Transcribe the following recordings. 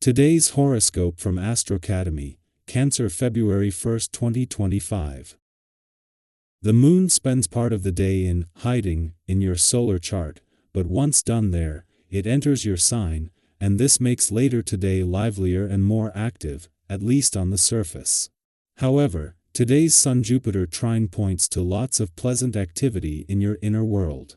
Today's horoscope from AstroCademy, Cancer, February 1, 2025. The moon spends part of the day in hiding in your solar chart, but once done there, it enters your sign, and this makes later today livelier and more active, at least on the surface. However, today's Sun-Jupiter trine points to lots of pleasant activity in your inner world.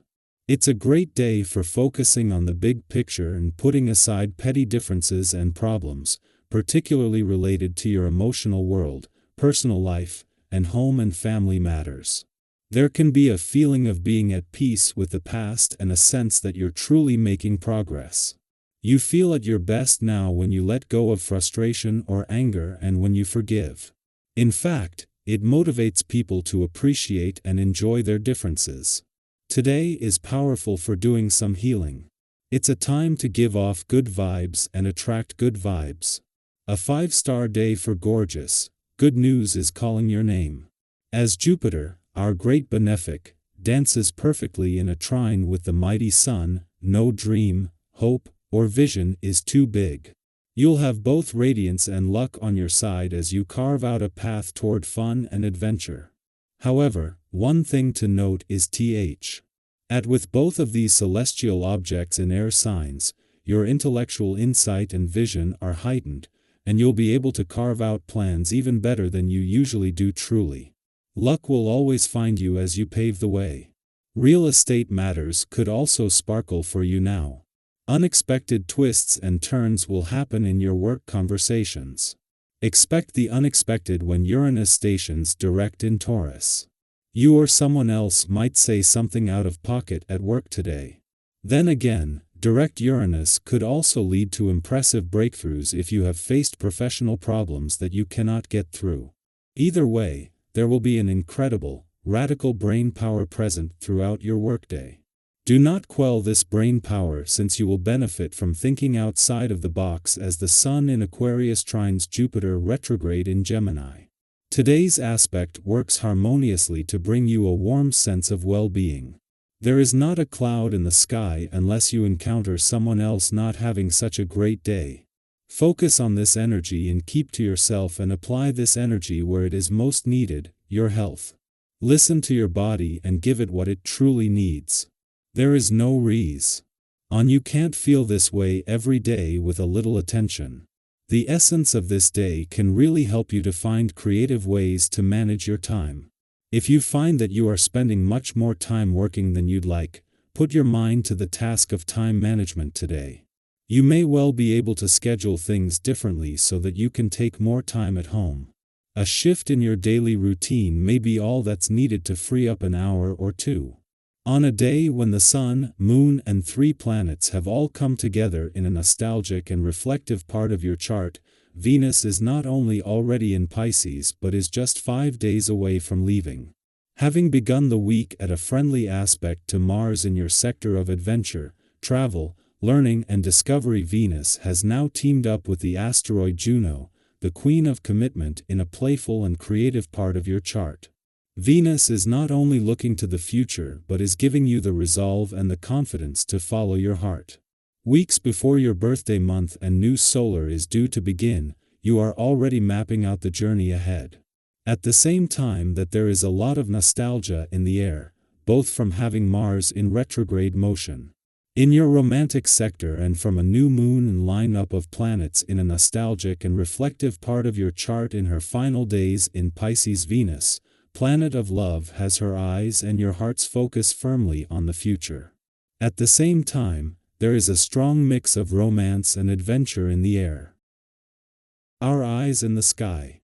It's a great day for focusing on the big picture and putting aside petty differences and problems, particularly related to your emotional world, personal life, and home and family matters. There can be a feeling of being at peace with the past and a sense that you're truly making progress. You feel at your best now when you let go of frustration or anger and when you forgive. In fact, it motivates people to appreciate and enjoy their differences. Today is powerful for doing some healing. It's a time to give off good vibes and attract good vibes. A 5-star day for gorgeous, good news is calling your name. As Jupiter, our great benefic, dances perfectly in a trine with the mighty Sun, no dream, hope, or vision is too big. You'll have both radiance and luck on your side as you carve out a path toward fun and adventure. However, one thing to note is with both of these celestial objects in air signs, your intellectual insight and vision are heightened, and you'll be able to carve out plans even better than you usually do. Truly, luck will always find you as you pave the way. Real estate matters could also sparkle for you now. Unexpected twists and turns will happen in your work conversations. Expect the unexpected when Uranus stations direct in Taurus. You or someone else might say something out of pocket at work today. Then again, direct Uranus could also lead to impressive breakthroughs if you have faced professional problems that you cannot get through. Either way, there will be an incredible, radical brain power present throughout your workday. Do not quell this brain power since you will benefit from thinking outside of the box as the Sun in Aquarius trines Jupiter retrograde in Gemini. Today's aspect works harmoniously to bring you a warm sense of well-being. There is not a cloud in the sky unless you encounter someone else not having such a great day. Focus on this energy and keep to yourself and apply this energy where it is most needed, your health. Listen to your body and give it what it truly needs. There is no reason you can't feel this way every day with a little attention. The essence of this day can really help you to find creative ways to manage your time. If you find that you are spending much more time working than you'd like, put your mind to the task of time management today. You may well be able to schedule things differently so that you can take more time at home. A shift in your daily routine may be all that's needed to free up an hour or two. On a day when the Sun, Moon, and 3 planets have all come together in a nostalgic and reflective part of your chart, Venus is not only already in Pisces but is just 5 days away from leaving. Having begun the week at a friendly aspect to Mars in your sector of adventure, travel, learning, and discovery, Venus has now teamed up with the asteroid Juno, the queen of commitment, in a playful and creative part of your chart. Venus is not only looking to the future but is giving you the resolve and the confidence to follow your heart. Weeks before your birthday month and new solar is due to begin, you are already mapping out the journey ahead. At the same time that there is a lot of nostalgia in the air, both from having Mars in retrograde motion in your romantic sector and from a new moon and lineup of planets in a nostalgic and reflective part of your chart in her final days in Pisces. Venus, planet of love, has her eyes and your heart's focus firmly on the future. At the same time, there is a strong mix of romance and adventure in the air. Our eyes in the sky.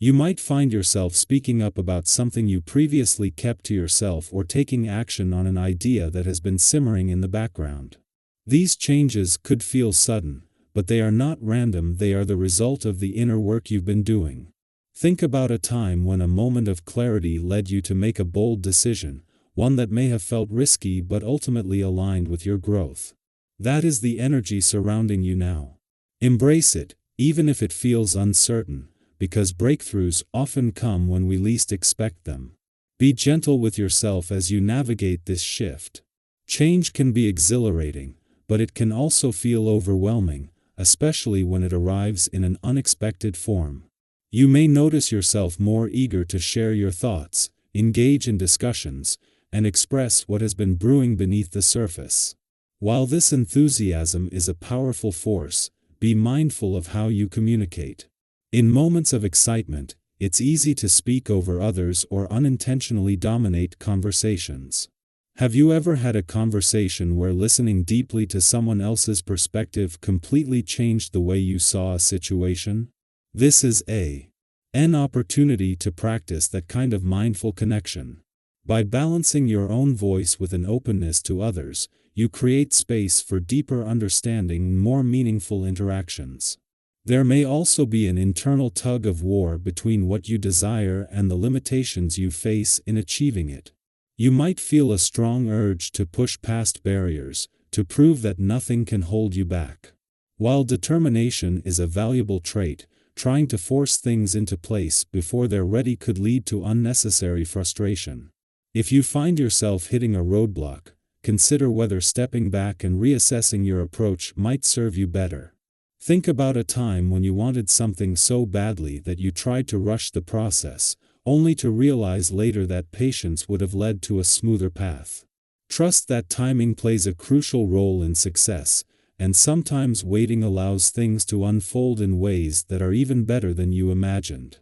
You might find yourself speaking up about something you previously kept to yourself or taking action on an idea that has been simmering in the background. These changes could feel sudden, but they are not random. They are the result of the inner work you've been doing. Think about a time when a moment of clarity led you to make a bold decision, one that may have felt risky but ultimately aligned with your growth. That is the energy surrounding you now. Embrace it, even if it feels uncertain, because breakthroughs often come when we least expect them. Be gentle with yourself as you navigate this shift. Change can be exhilarating, but it can also feel overwhelming, especially when it arrives in an unexpected form. You may notice yourself more eager to share your thoughts, engage in discussions, and express what has been brewing beneath the surface. While this enthusiasm is a powerful force, be mindful of how you communicate. In moments of excitement, it's easy to speak over others or unintentionally dominate conversations. Have you ever had a conversation where listening deeply to someone else's perspective completely changed the way you saw a situation? This is an opportunity to practice that kind of mindful connection. By balancing your own voice with an openness to others, you create space for deeper understanding and more meaningful interactions. There may also be an internal tug of war between what you desire and the limitations you face in achieving it. You might feel a strong urge to push past barriers, to prove that nothing can hold you back. While determination is a valuable trait, trying to force things into place before they're ready could lead to unnecessary frustration. If you find yourself hitting a roadblock, consider whether stepping back and reassessing your approach might serve you better. Think about a time when you wanted something so badly that you tried to rush the process, only to realize later that patience would have led to a smoother path. Trust that timing plays a crucial role in success, and sometimes waiting allows things to unfold in ways that are even better than you imagined.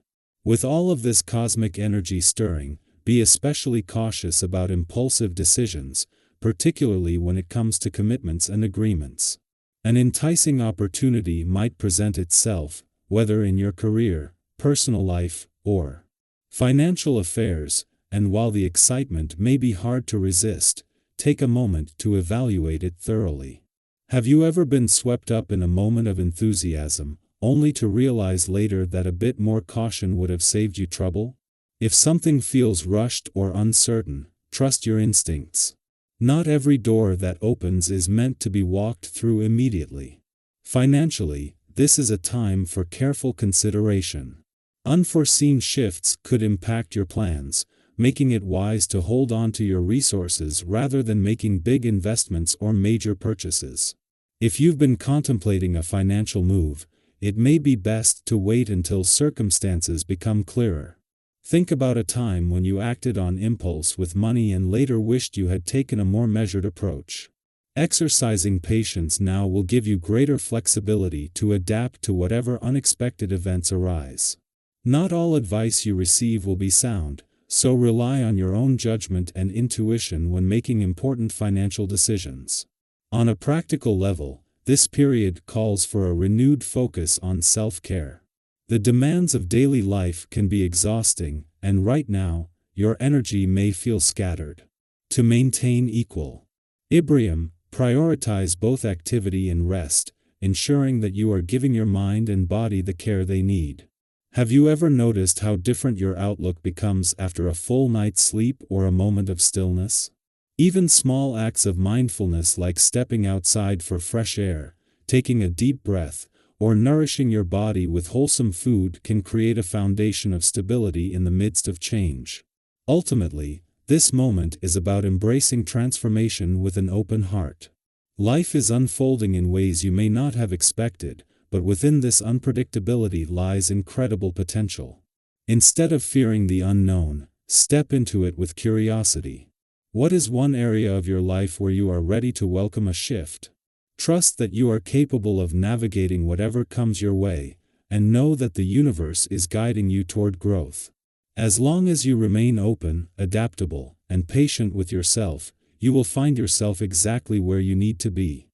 With all of this cosmic energy stirring, be especially cautious about impulsive decisions, particularly when it comes to commitments and agreements. An enticing opportunity might present itself, whether in your career, personal life, or financial affairs, and while the excitement may be hard to resist, take a moment to evaluate it thoroughly. Have you ever been swept up in a moment of enthusiasm, only to realize later that a bit more caution would have saved you trouble? If something feels rushed or uncertain, trust your instincts. Not every door that opens is meant to be walked through immediately. Financially, this is a time for careful consideration. Unforeseen shifts could impact your plans, making it wise to hold on to your resources rather than making big investments or major purchases. If you've been contemplating a financial move, it may be best to wait until circumstances become clearer. Think about a time when you acted on impulse with money and later wished you had taken a more measured approach. Exercising patience now will give you greater flexibility to adapt to whatever unexpected events arise. Not all advice you receive will be sound, so rely on your own judgment and intuition when making important financial decisions. On a practical level, this period calls for a renewed focus on self-care. The demands of daily life can be exhausting, and right now, your energy may feel scattered. To maintain equilibrium, prioritize both activity and rest, ensuring that you are giving your mind and body the care they need. Have you ever noticed how different your outlook becomes after a full night's sleep or a moment of stillness? Even small acts of mindfulness like stepping outside for fresh air, taking a deep breath, or nourishing your body with wholesome food can create a foundation of stability in the midst of change. Ultimately, this moment is about embracing transformation with an open heart. Life is unfolding in ways you may not have expected, but within this unpredictability lies incredible potential. Instead of fearing the unknown, step into it with curiosity. What is one area of your life where you are ready to welcome a shift? Trust that you are capable of navigating whatever comes your way, and know that the universe is guiding you toward growth. As long as you remain open, adaptable, and patient with yourself, you will find yourself exactly where you need to be.